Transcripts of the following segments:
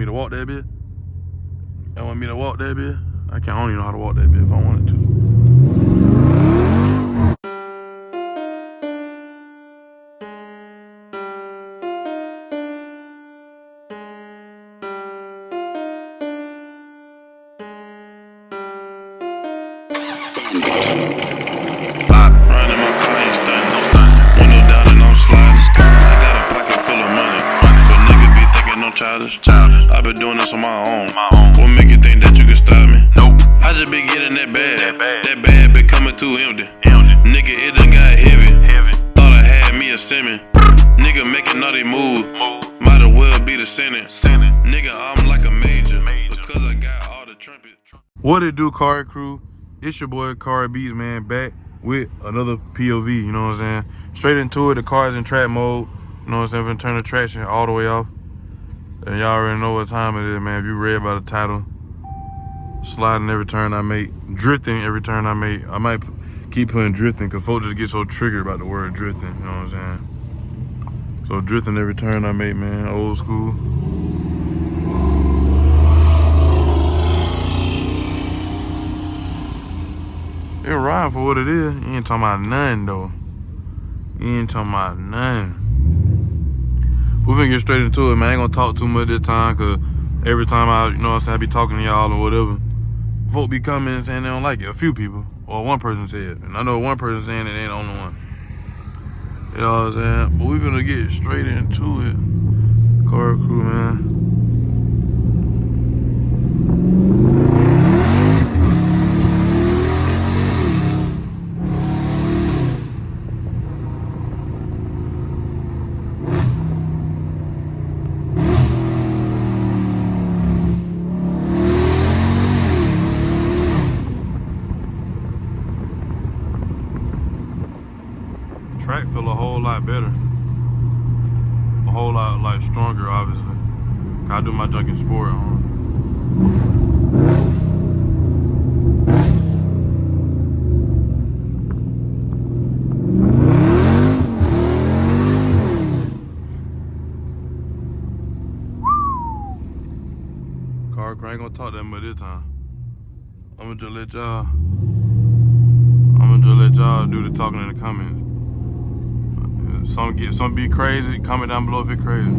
me to walk that bit? Y'all want me to walk that bit? I don't even know how to walk that bit if I wanted to. Riding in my car, ain't stunting. Window down and I'm sliding. I got a pocket full of money, but niggas be thinking I'm childish. I been doing this on my own. What make you think that you can stop me? I just been getting that bad. That bad been coming too empty. Nigga, it done got heavy. Thought I had me a semi. Nigga making all they moves. Might as well be the Senate. Nigga, I'm like a major because I got all the trumpets. What it do, Cari crew? It's your boy Cari Beats, man, back with another POV, you know what I'm saying? Straight into it, the car's in track mode, you know what I'm saying? I'm gonna turn the traction all the way off. And y'all already know what time it is, man. If you read by the title, sliding every turn I make, drifting every turn I make. I might keep putting drifting because folks just get so triggered about the word drifting, you know what I'm saying? So drifting every turn I make, man, old school. It riding for what it is. You ain't talking about nothing though. You ain't talking about nothing. We finna get straight into it, man. I ain't gonna talk too much this time, cause every time I, you know what I'm saying, I be talking to y'all or whatever, folk be coming and saying they don't like it. A few people, or one person said, and I know one person saying it ain't the only one. You know what I'm saying? But we finna get straight into it. Cari crew, man. Track feel a whole lot better, a whole lot like stronger, obviously. I do my junk in sport. Cari, I ain't gonna talk that much this time. I'm gonna just let y'all do the talking in the comments. Some be crazy. Comment down below if it's crazy.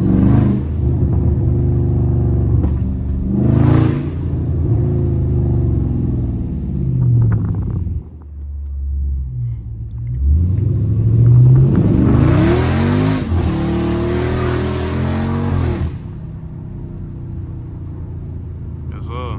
Yes, sir.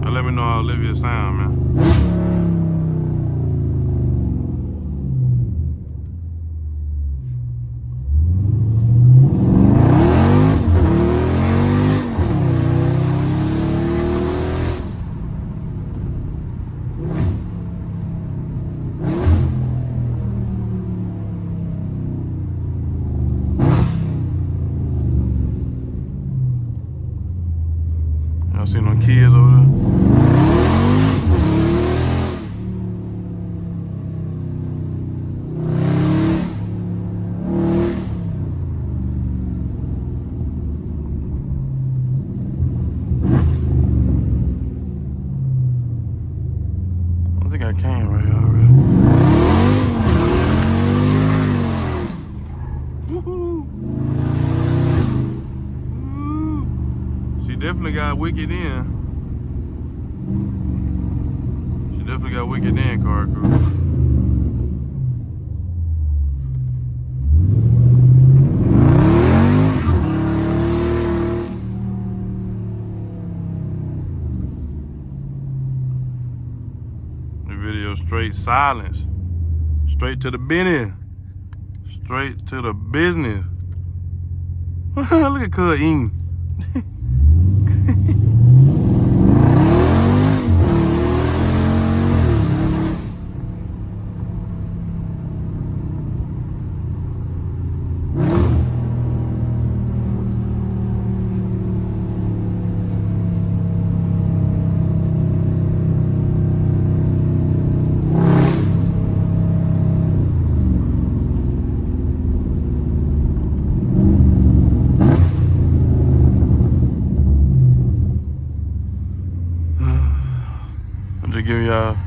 Let me know how Olivia sound, man. Y'all see no kids over there? I think I can right here already. Woohoo! She definitely got wicked in. She definitely got wicked in, Cari crew. Video straight silence, straight to the business, straight to the business. Look at Cuz eating. I'm just giving y'all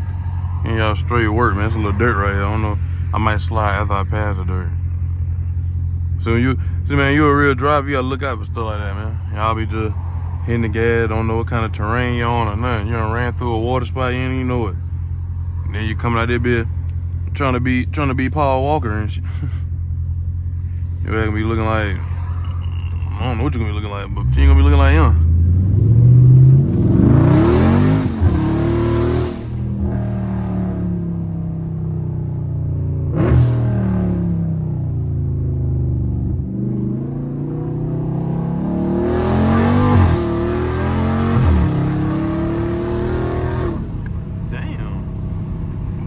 straight work, man. It's a little dirt right here. I don't know. I might slide after I pass the dirt. So man, you a real driver, you gotta look out for stuff like that, man. Y'all be just hitting the gas, don't know what kind of terrain you're on or nothing. You done ran through a water spot, you ain't even know it. And then you coming out there, be trying to be Paul Walker and shit. You're gonna be looking like, I don't know what you're gonna be looking like, but you ain't gonna be looking like him.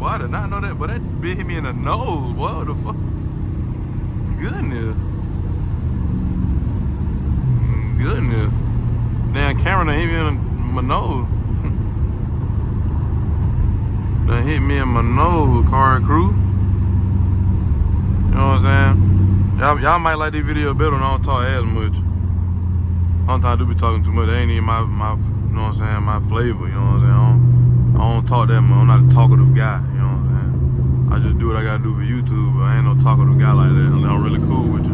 I did not know that, but that bit hit me in the nose. What the fuck? Goodness. Goodness. Damn, camera done hit me in my nose. Done hit me in my nose, Cari crew. You know what I'm saying? Y'all might like this video better when I don't talk as much. Sometimes I do be talking too much. That ain't even my you know what I'm saying, my flavor, you know what I'm saying? I don't talk that much. I'm not a talkative guy, you know what I'm saying? I just do what I gotta do for YouTube, but I ain't no talkative guy like that unless I'm really cool with you.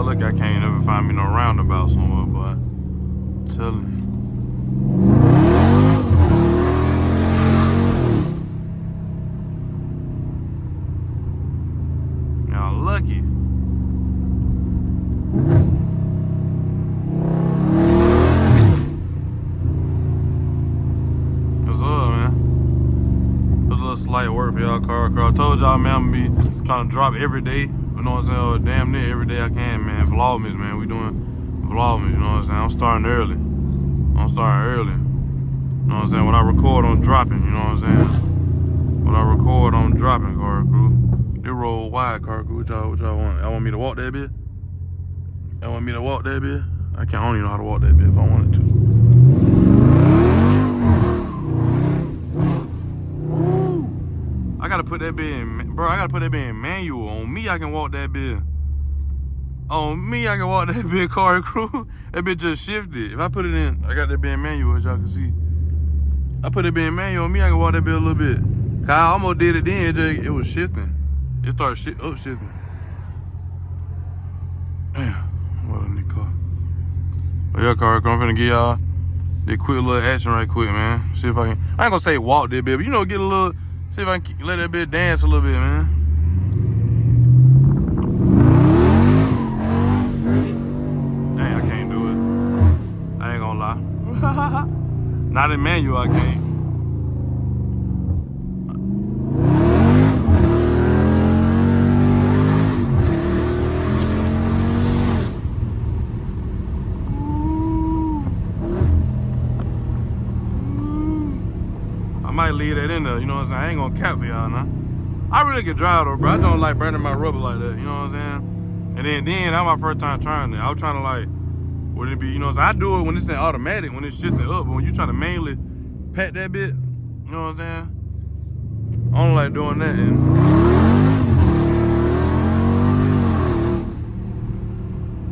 Look, I can't ever find me no roundabout somewhere, but I'm telling you. Y'all lucky. What's up, man? Just a little slight work for y'all, Cari. I told y'all, man, I'm gonna be trying to drop every day. You know what I'm saying? Or damn near every day I can, man. Vlogmas, man. We doing vlogmas, you know what I'm saying? I'm starting early. You know what I'm saying? What I record, I'm dropping, you know what I'm saying? What I record, I'm dropping, Cari crew. They roll wide, Cari crew. What y'all want? Y'all want me to walk that bit? Y'all want me to walk that bit? I don't even know how to walk that bit if I wanted to. I gotta put that bit in, bro. I gotta put that bit in manual. On me, I can walk that bit. On me, I can walk that bit, Cari crew. That bit just shifted. If I put it in, I got that bit in manual, as y'all can see. I put that bit in manual. On me, I can walk that bit a little bit. Cause I almost did it then. It was shifting. It started upshifting. Damn, what a new car. But yeah, Cari crew, I'm finna give y'all this quick little action right quick, man. See if I can. I ain't gonna say walk that bit, but you know, get a little. See if I can let that bit dance a little bit, man. Dang, I can't do it. I ain't gonna lie. Not in manual, I can't. I might leave that in there, you know what I'm saying? I ain't gonna cap for y'all now. I really can drive though, bro. I don't like burning my rubber like that, you know what I'm saying? And then that was my first time trying it. I was trying to like, would it be, you know what I'm saying? I do it when it's in automatic, when it's shifting up, but when you trying to manually pat that bit, you know what I'm saying? I don't like doing that. And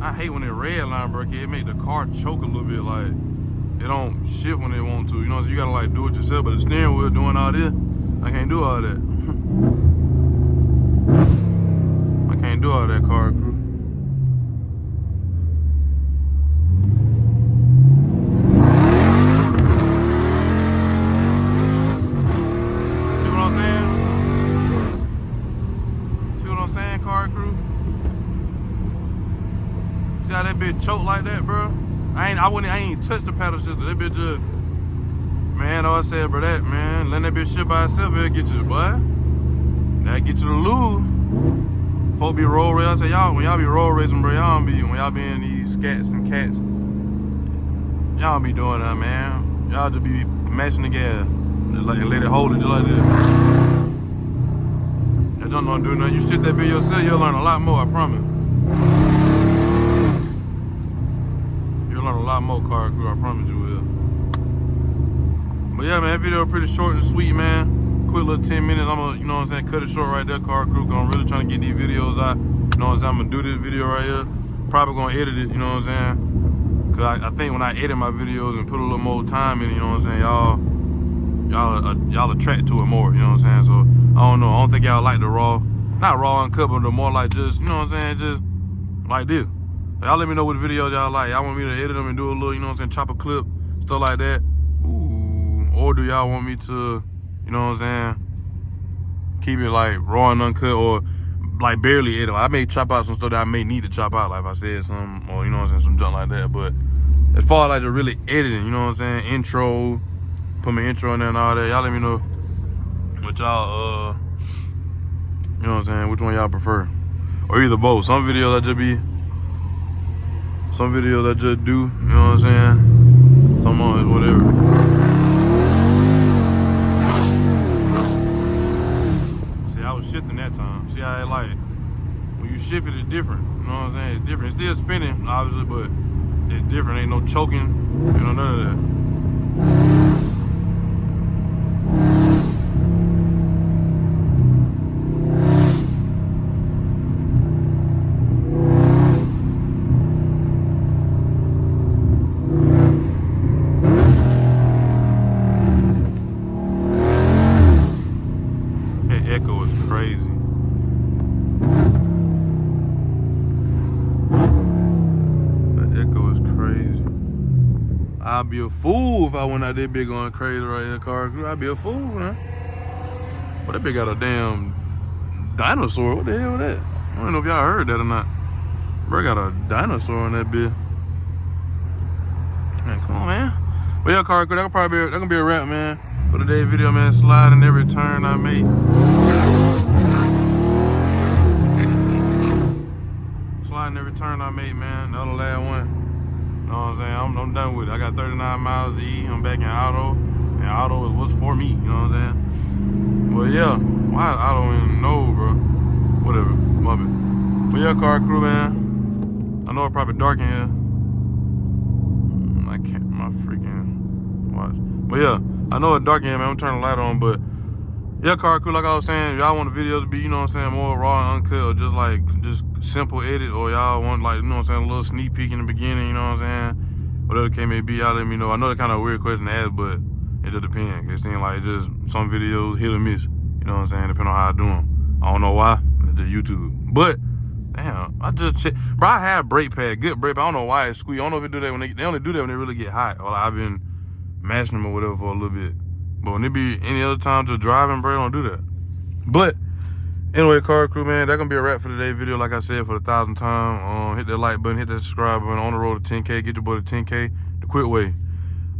I hate when it red line, bro. It make the car choke a little bit, like it don't shift when it want to. You know, so you gotta like do it yourself. But the steering wheel doing all this, I can't do all that. I can't do all that, car crew. See what I'm saying? See what I'm saying, car crew? See how that bitch choke like that, bro? I ain't touched the paddle shifter. That bitch just, man, all I said, bro, that, man, letting that bitch shit by itself, it'll get you, boy. That get you the lube. Folks be roll racing. I say, y'all, when y'all be roll racing, bro, when y'all be in these scats and cats, y'all be doing that, man. Y'all just be mashing the gas and let it hold it just like this. That junk don't do nothing. You shit that bitch yourself, you'll learn a lot more, I promise. You'll learn a lot more, car crew, I promise you will. But yeah, man, that video pretty short and sweet, man. Quick little 10 minutes. I'm gonna, you know what I'm saying, cut it short right there, car crew. Cause I'm really trying to get these videos out. You know what I'm saying? I'm gonna do this video right here. Probably gonna edit it, you know what I'm saying? Cause I think when I edit my videos and put a little more time in it, you know what I'm saying, y'all attract to it more, you know what I'm saying? So I don't know. I don't think y'all like the raw, not raw uncut, but the more like just, you know what I'm saying, just like this. Y'all let me know what videos y'all like. Y'all want me to edit them and do a little, you know what I'm saying, chop a clip, stuff like that. Ooh. Or do y'all want me to, you know what I'm saying, keep it like raw and uncut, or like barely edit? I may chop out some stuff that I may need to chop out, like if I said something, or you know what I'm saying, some junk like that. But as far as like just really editing, you know what I'm saying, intro, put my intro in there and all that, y'all let me know what y'all, you know what I'm saying, which one y'all prefer. Or either both. Some videos I just do, you know what I'm saying, some on it, whatever. Shifting that time. See how it like, when you shift it, it's different. You know what I'm saying? It's different. It's still spinning, obviously, but it's different. Ain't no choking, you know, none of that. Echo is crazy. The echo is crazy. I'd be a fool if I went out there big going crazy right here, car crew. I'd be a fool, man. But that bitch got a damn dinosaur. What the hell was that? I don't know if y'all heard that or not. Bro got a dinosaur on that bitch. Man, come on, man. But yeah, car crew, that gonna be a wrap, man. For today's video, man. Sliding every turn I make. Sliding every turn I make, man. The other last one. You know what I'm saying? I'm done with it. I got 39 miles to eat. I'm back in auto. And auto is what's for me, you know what I'm saying? Well, yeah. Why auto in no, bro? Whatever. Love it. But yeah, car crew, man. I know it's probably dark in here. I can't, my freaking watch. But yeah. I know it's dark in here, man. I'm turning the light on, but yeah, car crew, like I was saying, if y'all want the videos to be, you know what I'm saying, more raw and uncut, or just simple edit, or y'all want, like, you know what I'm saying, a little sneak peek in the beginning, you know what I'm saying, whatever the case may be, y'all let me know. I know it's kind of a weird question to ask, but it just depends. It seems like just some videos hit or miss, you know what I'm saying, depending on how I do them. I don't know why, it's just YouTube. But damn, I just checked, bro. I have brake pad, good brake pad. I don't know why it squeak. I don't know if it do that when they only do that when they really get hot, or like I've been mashing them or whatever for a little bit. But when it be any other time just driving, bro, don't do that. But anyway, car crew, man, that's gonna be a wrap for today's video. Like I said, for the 1,000th time, hit that like button, hit that subscribe button. On the road to 10K, get your boy to 10K the quick way.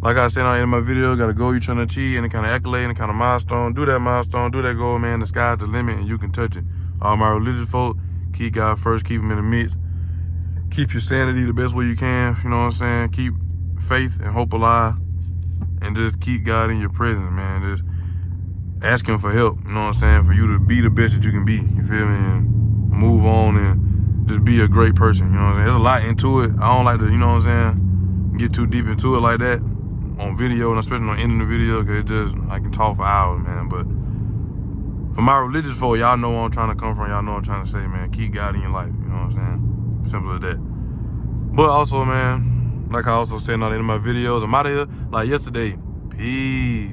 Like I said on the end of my video, got a goal you're trying to achieve, and a kind of accolade, and a kind of milestone. Do that milestone, do that goal, man. The sky's the limit, and you can touch it. All my religious folk, keep God first, keep him in the midst. Keep your sanity the best way you can, you know what I'm saying? Keep faith and hope alive. And just keep God in your presence, man. Just ask him for help, you know what I'm saying? For you to be the best that you can be, you feel me? And move on and just be a great person, you know what I'm saying? There's a lot into it. I don't like to, you know what I'm saying, get too deep into it like that on video, and especially on ending the video, because it just, I can talk for hours, man. But for my religious folk, y'all know where I'm trying to come from. Y'all know what I'm trying to say, man. Keep God in your life, you know what I'm saying? Simple as that. But also, man, like I also said in all the end of my videos, I'm out of here like yesterday. Peace.